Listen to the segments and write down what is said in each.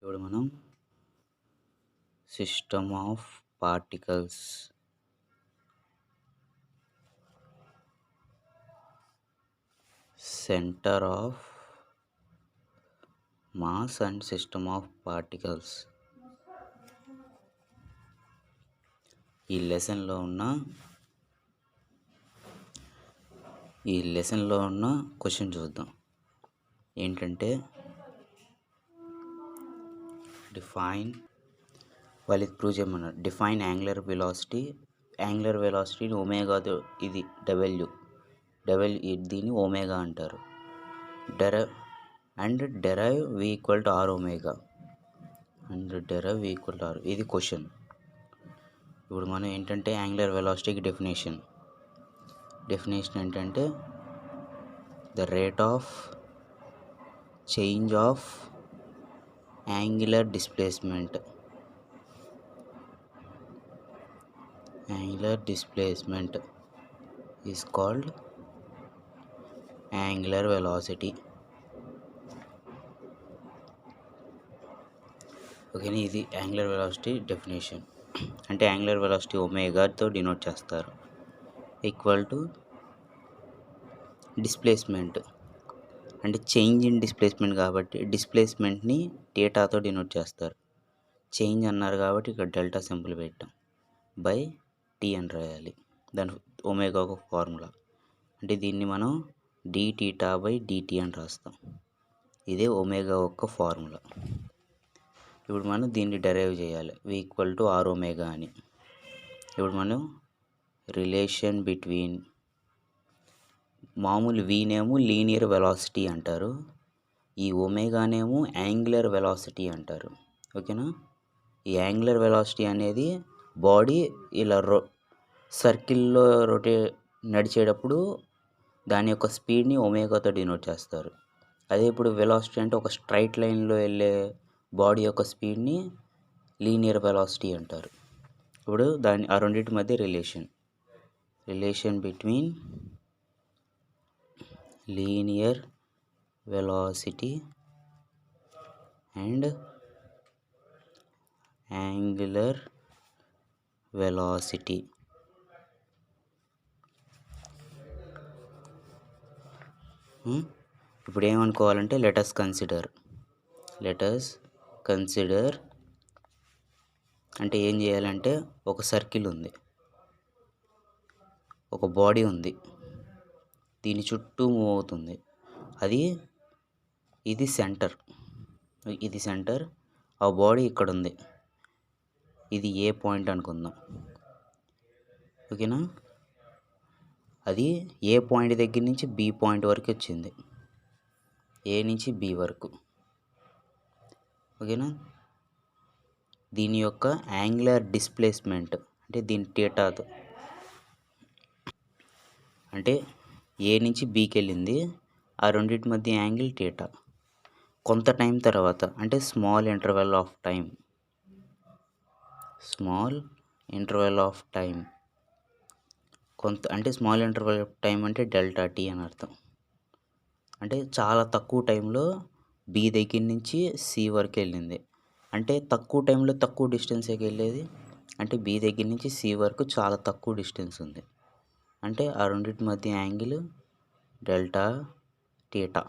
ఇప్పుడు మనం system of particles, centre of mass and system of particles ఈ లెసన్లో ఉన్న క్వశ్చన్ చూద్దాం. ఏంటంటే వాళ్ళకి ప్రూవ్ చేయమన్నారు. డిఫైన్ యాంగులర్ వెలాసిటీ ఒమేగాతో, ఇది డబ్ల్యూ దీన్ని ఒమేగా అంటారు. Derive V equal to R omega ఇది క్వశ్చన్. ఇప్పుడు మనం ఏంటంటే యాంగులర్ వెలాసిటీకి డెఫినేషన్ ఏంటంటే the rate of change of angular displacement is called angular velocity. ఓకేనా, ఇది యాంగులర్ వెలాసిటీ డెఫినేషన్. అంటే యాంగులర్ వెలాసిటీ ఒమేగాతో డినోట్ చేస్తారు. ఈక్వల్ టు డిస్ప్లేస్మెంట్ అంటే చేంజ్ ఇన్ డిస్ప్లేస్మెంట్, కాబట్టి డిస్ప్లేస్మెంట్ని థీటాతో డినోట్ చేస్తారు. చేంజ్ అన్నారు కాబట్టి ఇక్కడ డెల్టా సింబల్ పెట్టాం, బై టీ అని రాయాలి. దాని ఒమేగా ఒక ఫార్ములా. అంటే దీన్ని మనం డి టీటా బై డిటీ అని రాస్తాం. ఇదే ఒమేగా ఒక ఫార్ములా. ఇప్పుడు మనం దీన్ని డెరైవ్ చేయాలి, వి ఈక్వల్ టు ఆర్ ఒమేగా అని. ఇప్పుడు మనం రిలేషన్ బిట్వీన్ మామూలు వీనేమో లీనియర్ వెలాసిటీ అంటారు, ఈ ఒమేగానేమో యాంగులర్ వెలాసిటీ అంటారు. ఓకేనా, ఈ యాంగులర్ వెలాసిటీ అనేది బాడీ ఇలా సర్కిల్లో నడిచేటప్పుడు దాని యొక్క స్పీడ్ని ఒమేగాతో డినోట్ చేస్తారు. అదే ఇప్పుడు వెలాసిటీ అంటే ఒక స్ట్రైట్ లైన్లో వెళ్ళే బాడీ యొక్క స్పీడ్ని లీనియర్ వెలాసిటీ అంటారు. ఇప్పుడు ఆ రెండింటి మధ్య relation between linear velocity and angular velocity. ఇప్పుడు ఏమనుకోవాలంటే లెటస్ కన్సిడర్ అంటే ఏం చేయాలంటే ఒక సర్కిల్ ఉంది, ఒక బాడీ ఉంది, దీని చుట్టూ మూవ్ అవుతుంది. ఇది సెంటర్, ఆ బాడీ ఇక్కడ ఉంది, ఇది ఏ పాయింట్ అనుకుందాం. ఓకేనా, అది ఏ పాయింట్ దగ్గర నుంచి బి పాయింట్ వరకు వచ్చింది, ఏ నుంచి బి వరకు. ఓకేనా, దీని యొక్క యాంగులర్ డిస్ప్లేస్మెంట్ అంటే దీని థీటాతో, అంటే ఏ నుంచి బీకి వెళ్ళింది, ఆ రెండింటి మధ్య యాంగిల్ థీటా. కొంత టైం తర్వాత అంటే స్మాల్ ఇంటర్వెల్ ఆఫ్ టైం అంటే స్మాల్ ఇంటర్వెల్ ఆఫ్ టైం అంటే డెల్టా టీ అని అర్థం. అంటే చాలా తక్కువ టైంలో బి దగ్గర నుంచి సి వరకు వెళ్ళింది. అంటే తక్కువ టైంలో తక్కువ డిస్టెన్స్కి వెళ్ళేది, అంటే బి దగ్గర నుంచి సి వరకు చాలా తక్కువ డిస్టెన్స్ ఉంది. అంటే ఆ రెండింటి మధ్య యాంగిల్ డెల్టా టీటా.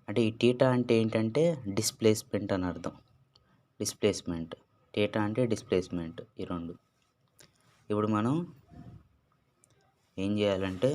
అంటే ఈ టీటా అంటే ఏంటంటే డిస్ప్లేస్మెంట్ అని అర్థం. టీటా అంటే డిస్ప్లేస్మెంట్, ఈ రెండు. ఇప్పుడు మనం ఏం చేయాలంటే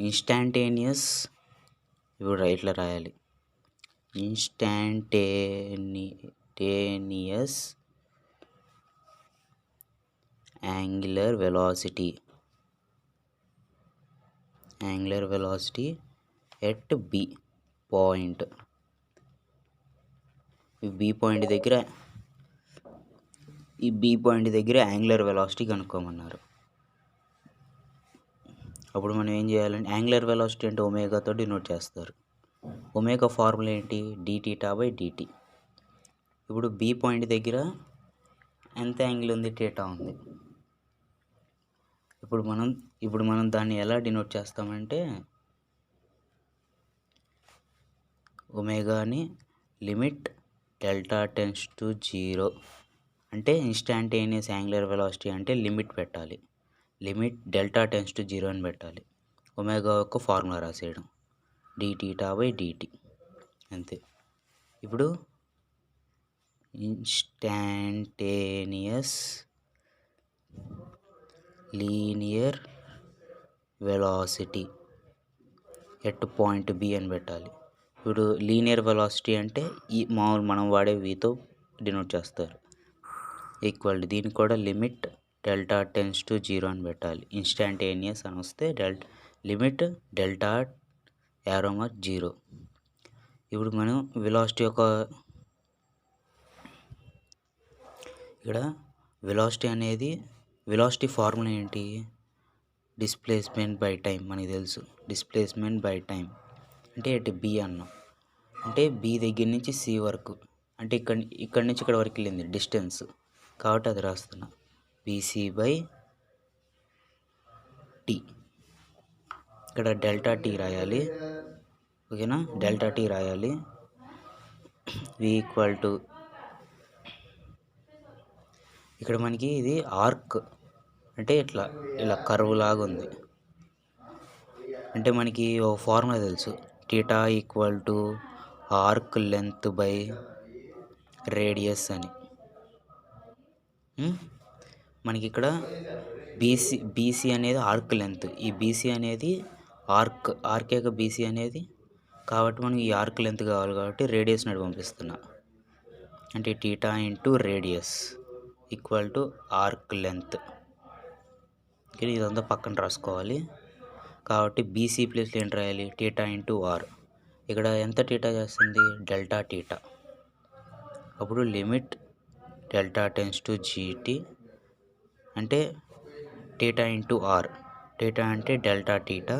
ఇన్స్టాంటేనియస్ ఇట్లా రాయాలి, instantaneous angular velocity at B point. ఈ బి పాయింట్ దగ్గర యాంగులర్ వెలాసిటీ కనుక్కోమన్నారు. అప్పుడు మనం ఏం చేయాలంటే యాంగులర్ వెలాసిటీ అంటే ఒమేగాతో డినోట్ చేస్తారు. ఒమేగా ఫార్ములా ఏంటి, డి టీటా బై డిటీ. ఇప్పుడు బి పాయింట్ దగ్గర ఎంత యాంగిల్ ఉంది, టీటా ఉంది. ఇప్పుడు మనం దాన్ని ఎలా డినోట్ చేస్తామంటే ఒమేగాని లిమిట్ డెల్టా టెన్స్ టు 0 అంటే ఇన్స్టాంటేనియస్ యాంగులర్ వెలాసిటీ అంటే లిమిట్ పెట్టాలి. లిమిట్ డెల్టా టెన్స్ టు 0 అని పెట్టాలి. ఒమేగా యొక్క ఫార్ములా రాసేయడం dθ/dt అంతే. ఇప్పుడు instantaneous linear velocity at point B అని పెట్టాలి. ఇప్పుడు లీనియర్ వెలాసిటీ అంటే ఈ మామూలు మనం వాడే వీతో డినోట్ చేస్తారు. ఈక్వల్ దీనికి కూడా లిమిట్ డెల్టా టెన్స్ టు 0 అని పెట్టాలి. ఇన్స్టాంటేనియస్ అని వస్తే లిమిట్ డెల్టా యారో మార్క్ 0. ఇప్పుడు మనం వెలాసిటీ యొక్క ఇక్కడ వెలాసిటీ ఫార్ములా ఏంటి? Displacement by time. మనకి తెలుసు డిస్ప్లేస్మెంట్ బై టైం అంటే బి అన్నాం. అంటే బి దగ్గర నుంచి సి వరకు అంటే ఇక్కడ నుంచి ఇక్కడ వరకు వెళ్ళింది డిస్టెన్స్ కాబట్టి అది రాస్తున్నా bc/t. ఇక్కడ డెల్టా టీ రాయాలి. ఓకేనా? డెల్టా టీ రాయాలి. v ఈక్వల్ టు ఇక్కడ మనకి ఇది ఆర్క్ అంటే ఇలా కర్వ్ లాగా ఉంది. అంటే మనకి ఒక ఫార్ములా తెలుసు theta equal to arc length by radius అని. మనకి ఇక్కడ బీసీ అనేది ఆర్క్ లెంత్, ఈ బీసీ అనేది ఆర్క్ యొక్క బీసీ అనేది కాబట్టి మనకి ఈ ఆర్క్ లెంత్ కావాలి కాబట్టి రేడియస్ నడి పంపిస్తున్నా. అంటే theta into radius equal to arc length. ఇదంతా పక్కన రాసుకోవాలి. కాబట్టి బీసీ ప్లేస్లో ఏంటి రాయాలి? Theta into R. ఇక్కడ ఎంత టీటా చేస్తుంది? Delta theta. అప్పుడు limit delta tends to GT అంటే టీటా ఇంటూ ఆర్. టీటా అంటే డెల్టా టీటా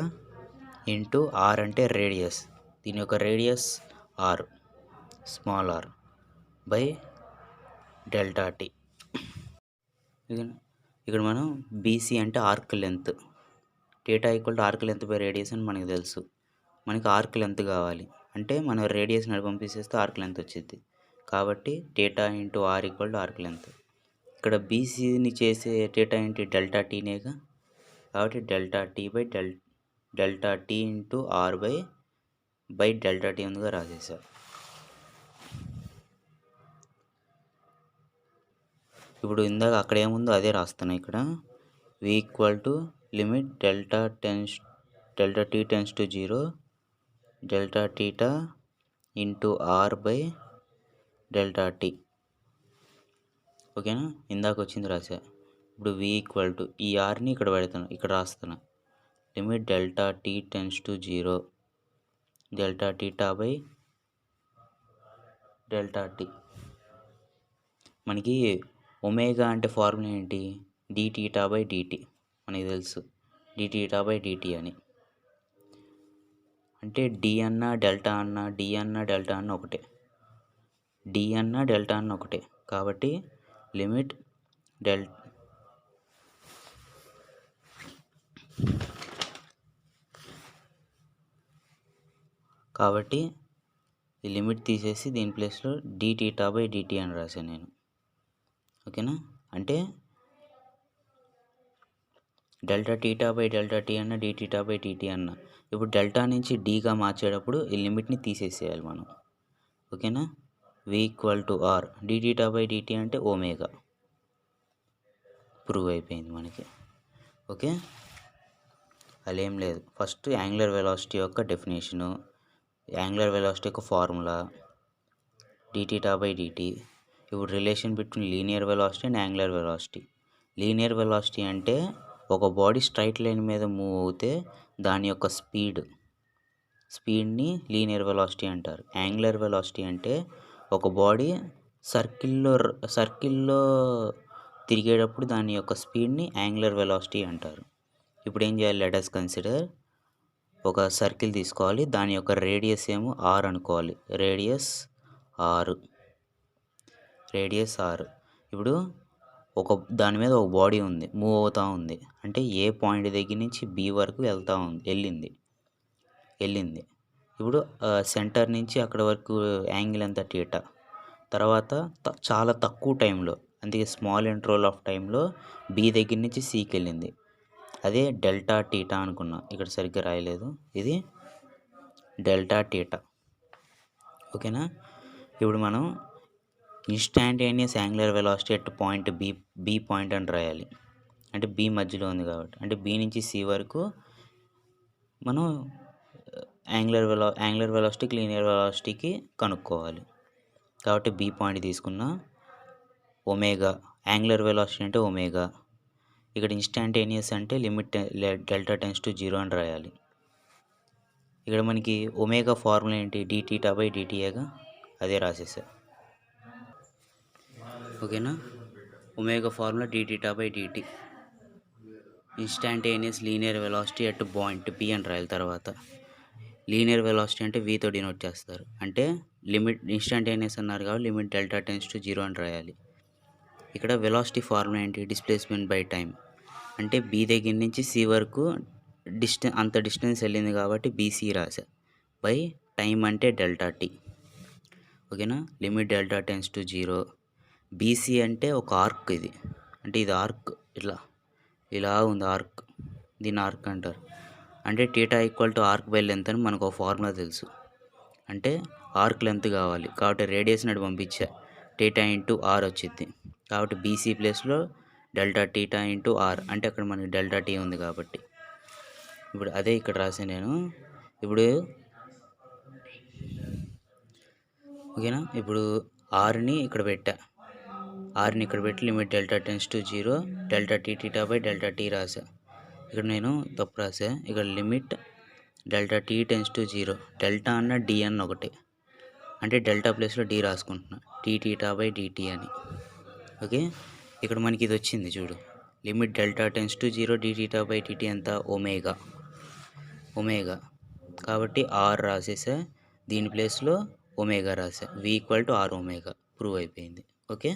ఇంటూ ఆర్ అంటే రేడియస్. దీని యొక్క radius R, small R by delta T. ఇక్కడ మనం బీసీ అంటే arc length, theta equal to arc length by radius అని మనకు తెలుసు. మనకి ఆర్క్ లెంత్ కావాలి అంటే మనం రేడియస్ నడి పంపిస్తే ఆర్క్ లెంత్ వచ్చింది. కాబట్టి theta into R equal to arc length. ఇక్కడ బీసీని చేసే టీటా ఇంటూ డెల్టా టీనేగా కాబట్టి delta T by delta T into R by delta T ఉందిగా రాసేసారు. ఇప్పుడు ఇందాక అక్కడ ఏముందో అదే రాస్తున్నా. ఇక్కడ v equal to limit delta T tends to 0 delta theta into R by delta T. ఓకేనా? ఇందాక వచ్చింది రాసా. ఇప్పుడు v ఈక్వల్ టు ఈ ఆర్ని ఇక్కడ పెడతాను, ఇక్కడ రాస్తున్నా. Limit delta T tends to 0 delta theta by delta tea. మనకి ఒమేగా అంటే ఫార్ములా ఏంటి? dθ/dt. మనకి తెలుసు dθ/dt అని. అంటే డి అన్న డెల్టా అన్న డెల్టా అన్న ఒకటే, డి అన్న డెల్టా అన్న ఒకటే. కాబట్టి లిమిట్ కాబట్టి ఈ లిమిట్ తీసేసి దీని ప్లేస్లో dθ/dt అని రాశాను నేను. ఓకేనా? అంటే delta theta by delta tea అన్న dθ/dt అన్న. ఇప్పుడు డెల్టా నుంచి డీగా మార్చేటప్పుడు ఈ లిమిట్ని తీసేసేయాలి మనం. ఓకేనా? v equal to are dθ/dt అంటే ఒమేగా. ప్రూవ్ అయిపోయింది మనకి. ఓకే, అలా ఏం లేదు. ఫస్ట్ యాంగులర్ వెలాసిటీ యొక్క డెఫినేషను, యాంగులర్ వెలాసిటీ యొక్క ఫార్ములా dθ/dt. ఇప్పుడు relation between linear velocity and angular velocity. Linear velocity అంటే ఒక బాడీ స్ట్రైట్ లైన్ మీద మూవ్ అవుతే దాని యొక్క స్పీడ్ని లీనియర్ వెలాసిటీ అంటారు. యాంగులర్ వెలాసిటీ అంటే ఒక బాడీ సర్కిల్లో తిరిగేటప్పుడు దాని యొక్క స్పీడ్ని యాంగులర్ వెలాసిటీ అంటారు. ఇప్పుడు ఏం చేయాలి? లెట్ us కన్సిడర్ ఒక సర్కిల్ తీసుకోవాలి, దాని యొక్క రేడియస్ ఏమో ఆర్ అనుకోవాలి. Radius R. ఇప్పుడు దాని మీద ఒక బాడీ ఉంది, మూవ్ అవుతూ ఉంది. అంటే ఏ పాయింట్ దగ్గర నుంచి బి వరకు వెళ్ళింది. ఇప్పుడు సెంటర్ నుంచి అక్కడ వరకు యాంగిల్ ఎంత టీటా. తర్వాత చాలా తక్కువ టైంలో, అందుకే స్మాల్ ఇంటర్వల్ ఆఫ్ టైంలో బి దగ్గర నుంచి సికి వెళ్ళింది. అదే డెల్టా టీటా అనుకున్నా, ఇక్కడ సరిగ్గా రాయలేదు. ఇది డెల్టా టీటా. ఓకేనా. ఇప్పుడు మనం instantaneous angular velocity at point B point అని రాయాలి. అంటే బి మధ్యలో ఉంది కాబట్టి, అంటే బి నుంచి సి వరకు మనం యాంగులర్ వెలాసిటీకి లీనియర్ వెలాసిటీకి కనుక్కోవాలి. కాబట్టి బి పాయింట్ తీసుకున్న ఒమేగా, యాంగులర్ వెలాసిటీ అంటే ఒమేగా. ఇక్కడ ఇన్స్టాంటేనియస్ అంటే లిమిట్ డెల్టా టెన్స్ టు 0 అని రాయాలి. ఇక్కడ మనకి ఒమేగా ఫార్ములా ఏంటి, dθ/dtగా, అదే రాసేసా. ఓకేనా. Omega formula dθ/dt. Instantaneous linear velocity at point P అని రాయాలి. తర్వాత లీనియర్ వెలాసిటీ అంటే వీతో డినోట్ చేస్తారు. అంటే లిమిట్ ఇన్స్టాంటేనియస్ అన్నారు కాబట్టి లిమిట్ డెల్టా టెన్స్ టు 0 అని రాయాలి. ఇక్కడ వెలాసిటీ ఫార్ములా ఏంటి, డిస్ప్లేస్మెంట్ బై టైం. అంటే బి దగ్గర నుంచి సి వరకు అంత డిస్టెన్స్ వెళ్ళింది కాబట్టి బీసీ రాసా. బై టైం అంటే డెల్టా టీ. ఓకేనా. Limit delta tends to 0. BC అంటే ఒక ఆర్క్, ఇది అంటే ఇది ఆర్క్, ఇలా ఉంది ఆర్క్, దీన్ని ఆర్క్ అంటారు. అంటే theta equal to arc by length అని మనకు ఒక ఫార్ములా తెలుసు. అంటే ఆర్క్ లెంత్ కావాలి కాబట్టి రేడియస్ని అటు పంపించా, టీటా ఇంటూ ఆర్ వచ్చింది. కాబట్టి బీసీ ప్లేస్లో డెల్టా టీటా ఇంటూ ఆర్, అంటే అక్కడ మనకి డెల్టా టీ ఉంది కాబట్టి. ఇప్పుడు అదే ఇక్కడ రాసాను నేను. ఇప్పుడు ఓకేనా. ఇప్పుడు ఆర్ని ఇక్కడ పెట్టి limit delta tends to 0 delta t delta T రాసా. ఇక్కడ నేను తప్పు రాసా. ఇక్కడ limit delta T tends to 0, delta అన్న డి అన్న ఒకటే, అంటే డెల్టా ప్లేస్లో డి రాసుకుంటున్నా, dθ/dt అని. ఓకే. ఇక్కడ మనకి ఇది వచ్చింది చూడు, limit delta tends to 0 dθ/dt ఎంత, ఒమేగా. కాబట్టి ఆర్ రాసేసా, దీని ప్లేస్లో ఒమేగా రాసా. v = r omega. ప్రూవ్ అయిపోయింది. ఓకే.